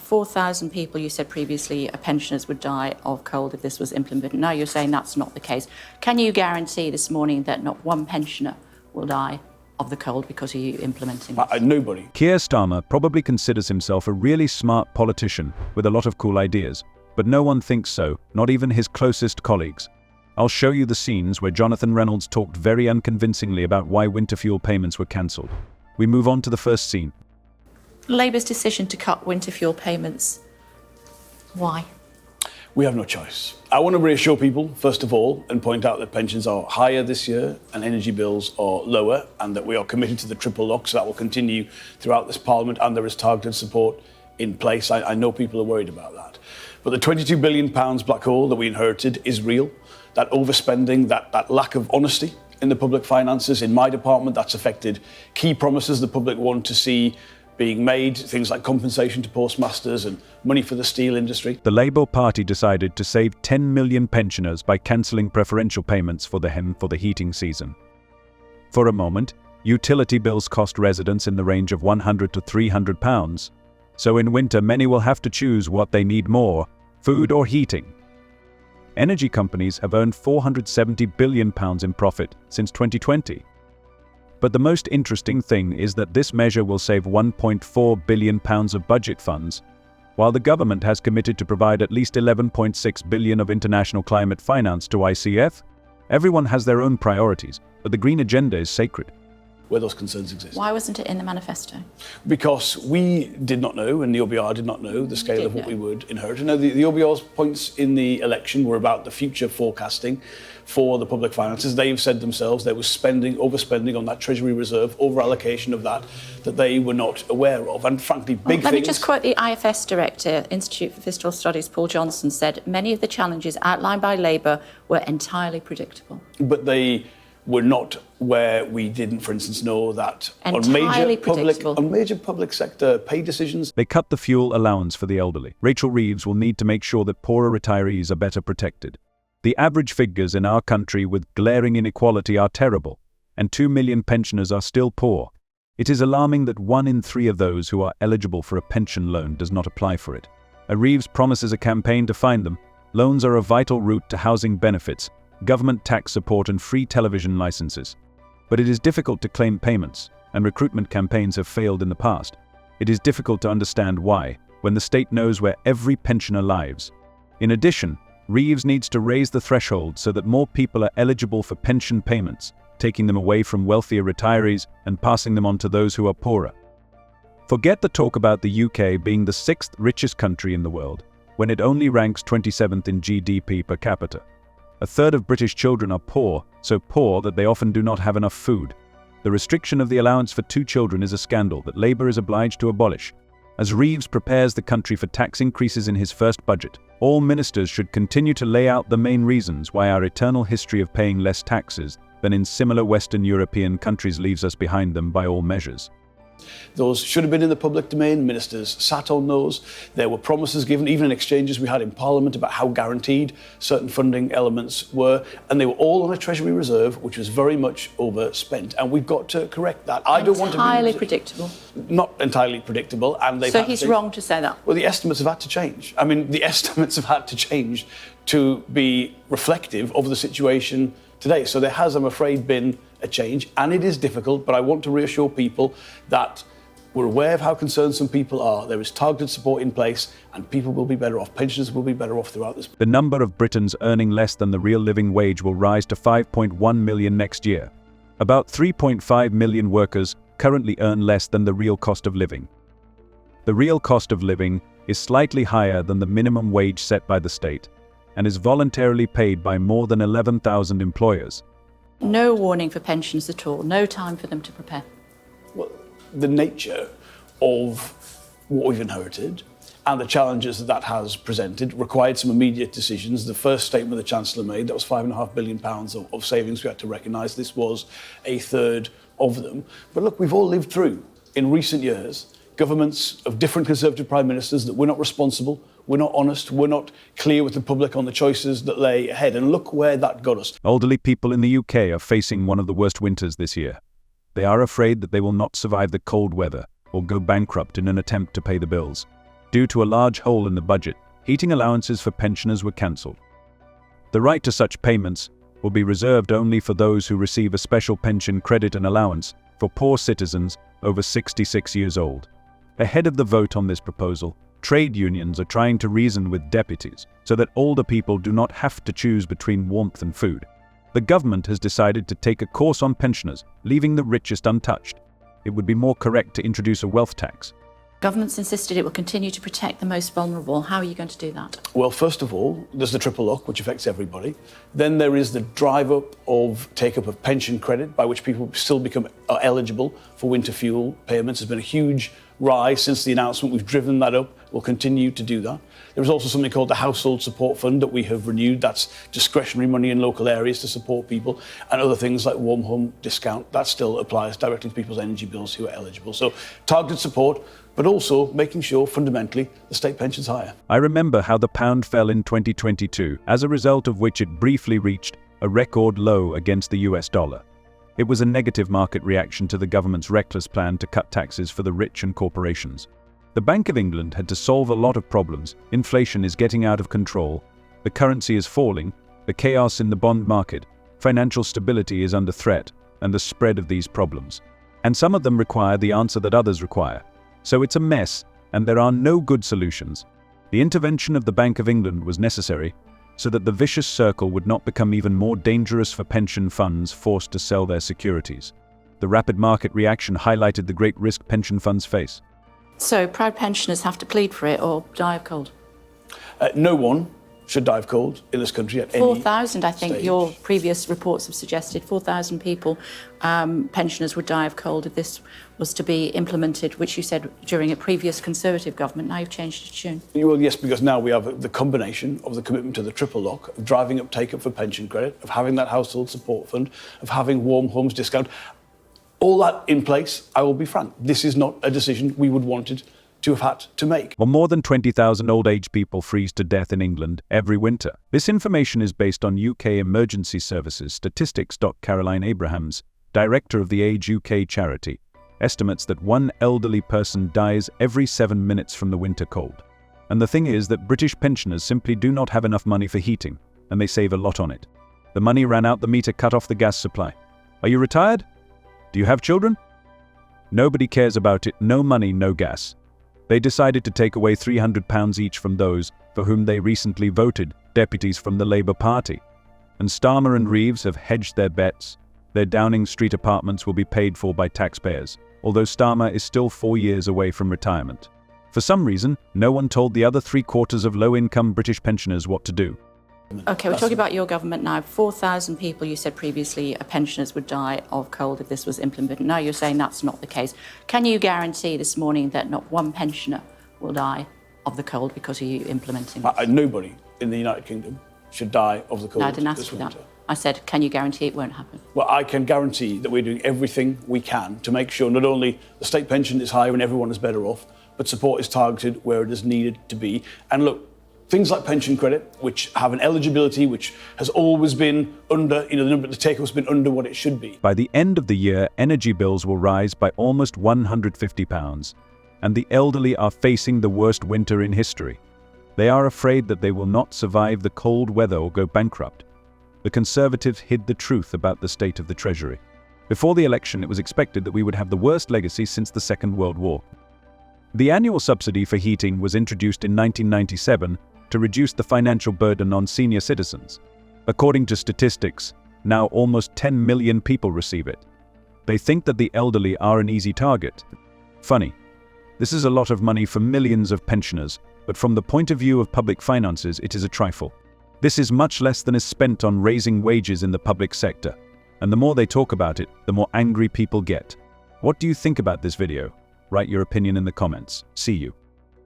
4,000 people, you said previously, pensioners would die of cold if this was implemented. Now you're saying that's not the case. Can you guarantee this morning that not one pensioner will die of the cold because of you implementing this? Nobody. Keir Starmer probably considers himself a really smart politician with a lot of cool ideas, but no one thinks so, not even his closest colleagues. I'll show you the scenes where Jonathan Reynolds talked very unconvincingly about why winter fuel payments were cancelled. We move on to the first scene. Labour's decision to cut winter fuel payments. Why? We have no choice. I want to reassure people, first of all, and point out that pensions are higher this year and energy bills are lower, and that we are committed to the triple lock, so that will continue throughout this Parliament, and there is targeted support in place. I know people are worried about that. But the £22 billion black hole that we inherited is real. That overspending, that lack of honesty in the public finances, in my department, that's affected key promises the public want to see being made, things like compensation to postmasters and money for the steel industry. The Labour Party decided to save 10 million pensioners by cancelling preferential payments for the heating season. For a moment, utility bills cost residents in the range of £100 to £300. So in winter, many will have to choose what they need more, food or heating. Energy companies have earned £470 billion in profit since 2020. But the most interesting thing is that this measure will save £1.4 billion of budget funds, while the government has committed to provide at least £11.6 billion of international climate finance to ICF. Everyone has their own priorities, but the green agenda is sacred. Where those concerns exist. Why wasn't it in the manifesto? Because we did not know, and the OBR did not know, the scale of what we would inherit. No, the OBR's points in the election were about the future forecasting for the public finances. They've said themselves there was overspending on that Treasury reserve, over-allocation of that they were not aware of. And frankly, big things... Let me just quote the IFS director, Institute for Fiscal Studies, Paul Johnson, said many of the challenges outlined by Labour were entirely predictable. But they were not where we didn't, for instance, know that on major public sector pay decisions. They cut the fuel allowance for the elderly. Rachel Reeves will need to make sure that poorer retirees are better protected. The average figures in our country with glaring inequality are terrible, and 2 million pensioners are still poor. It is alarming that 1 in 3 of those who are eligible for a pension loan does not apply for it. Reeves promises a campaign to find them. Loans are a vital route to housing benefits, government tax support and free television licenses. But it is difficult to claim payments, and recruitment campaigns have failed in the past. It is difficult to understand why, when the state knows where every pensioner lives. In addition, Reeves needs to raise the threshold so that more people are eligible for pension payments, taking them away from wealthier retirees and passing them on to those who are poorer. Forget the talk about the UK being the 6th richest country in the world, when it only ranks 27th in GDP per capita. A third of British children are poor, so poor that they often do not have enough food. The restriction of the allowance for 2 children is a scandal that Labour is obliged to abolish. As Reeves prepares the country for tax increases in his first budget, all ministers should continue to lay out the main reasons why our eternal history of paying less taxes than in similar Western European countries leaves us behind them by all measures. Those should have been in the public domain. Ministers sat on those. There were promises given, even in exchanges we had in Parliament, about how guaranteed certain funding elements were. And they were all on a Treasury reserve, which was very much overspent. And we've got to correct that. I don't want to be... Entirely predictable. Not entirely predictable. And they've so he's wrong to say that? Well, the estimates have had to change. I mean, the estimates have had to change to be reflective of the situation today. So there has, I'm afraid, been a change, and it is difficult, but I want to reassure people that we're aware of how concerned some people are. There is targeted support in place, and people will be better off. Pensioners will be better off throughout this. The number of Britons earning less than the real living wage will rise to 5.1 million next year. About 3.5 million workers currently earn less than the real cost of living. The real cost of living is slightly higher than the minimum wage set by the state, and is voluntarily paid by more than 11,000 employers. No warning for pensions at all, no time for them to prepare. Well, the nature of what we've inherited and the challenges that has presented required some immediate decisions. The first statement the Chancellor made, that was £5.5 billion of savings we had to recognise. This was a third of them. But look, we've all lived through, in recent years, governments of different Conservative Prime Ministers that were not responsible, we're not honest, we're not clear with the public on the choices that lay ahead. And look where that got us. Elderly people in the UK are facing one of the worst winters this year. They are afraid that they will not survive the cold weather or go bankrupt in an attempt to pay the bills. Due to a large hole in the budget, heating allowances for pensioners were cancelled. The right to such payments will be reserved only for those who receive a special pension credit and allowance for poor citizens over 66 years old. Ahead of the vote on this proposal, trade unions are trying to reason with deputies so that older people do not have to choose between warmth and food. The government has decided to take a course on pensioners, leaving the richest untouched. It would be more correct to introduce a wealth tax. Government's insisted it will continue to protect the most vulnerable. How are you going to do that? Well, first of all, there's the triple lock, which affects everybody. Then there is the take-up of pension credit, by which people still are eligible for winter fuel payments. There's been a huge rise since the announcement. We've driven that up. We'll continue to do that. There is also something called the Household Support Fund that we have renewed. That's discretionary money in local areas to support people, and other things like warm home discount. That still applies directly to people's energy bills who are eligible. So targeted support, but also making sure fundamentally the state pension's higher. I remember how the pound fell in 2022, as a result of which it briefly reached a record low against the US dollar. It was a negative market reaction to the government's reckless plan to cut taxes for the rich and corporations. The Bank of England had to solve a lot of problems. Inflation is getting out of control, the currency is falling, the chaos in the bond market, financial stability is under threat, and the spread of these problems. And some of them require the answer that others require. So it's a mess, and there are no good solutions. The intervention of the Bank of England was necessary so that the vicious circle would not become even more dangerous for pension funds forced to sell their securities. The rapid market reaction highlighted the great risk pension funds face. So proud pensioners have to plead for it or die of cold? No one should die of cold in this country at any 4,000, I think stage. your previous reports have suggested 4,000 people, pensioners would die of cold if this was to be implemented, which you said during a previous Conservative government. Now you've changed your tune. Well, yes, because now we have the combination of the commitment to the triple lock, of driving up take-up for pension credit, of having that household support fund, of having warm homes discount. All that in place, I will be frank, this is not a decision we would wanted to have had to make. Well, more than 20,000 old age people freeze to death in England every winter. This information is based on UK Emergency Services statistics. Caroline Abrahams, director of the Age UK charity, estimates that one elderly person dies every 7 minutes from the winter cold. And the thing is that British pensioners simply do not have enough money for heating, and they save a lot on it. The money ran out, the meter cut off the gas supply. Are you retired? Do you have children? Nobody cares about it. No money, no gas. They decided to take away £300 each from those for whom they recently voted, deputies from the Labour Party. And Starmer and Reeves have hedged their bets. Their Downing Street apartments will be paid for by taxpayers, although Starmer is still 4 years away from retirement. For some reason, no one told the other 3/4 of low-income British pensioners what to do. OK, we're talking about your government now. 4,000 people, you said previously, pensioners would die of cold if this was implemented. Now you're saying that's not the case. Can you guarantee this morning that not one pensioner will die of the cold because of you implementing this? Nobody in the United Kingdom should die of the cold. No, I didn't ask this you winter. that. I said, can you guarantee it won't happen? Well, I can guarantee that we're doing everything we can to make sure not only the state pension is higher and everyone is better off, but support is targeted where it is needed to be. And look, things like pension credit, which have an eligibility which has always been under, the take-up has been under what it should be. By the end of the year, energy bills will rise by almost £150, and the elderly are facing the worst winter in history. They are afraid that they will not survive the cold weather or go bankrupt. The Conservatives hid the truth about the state of the Treasury. Before the election, it was expected that we would have the worst legacy since the Second World War. The annual subsidy for heating was introduced in 1997 to reduce the financial burden on senior citizens. According to statistics, now almost 10 million people receive it. They think that the elderly are an easy target. Funny. This is a lot of money for millions of pensioners, but from the point of view of public finances, it is a trifle. This is much less than is spent on raising wages in the public sector. And the more they talk about it, the more angry people get. What do you think about this video? Write your opinion in the comments. See you.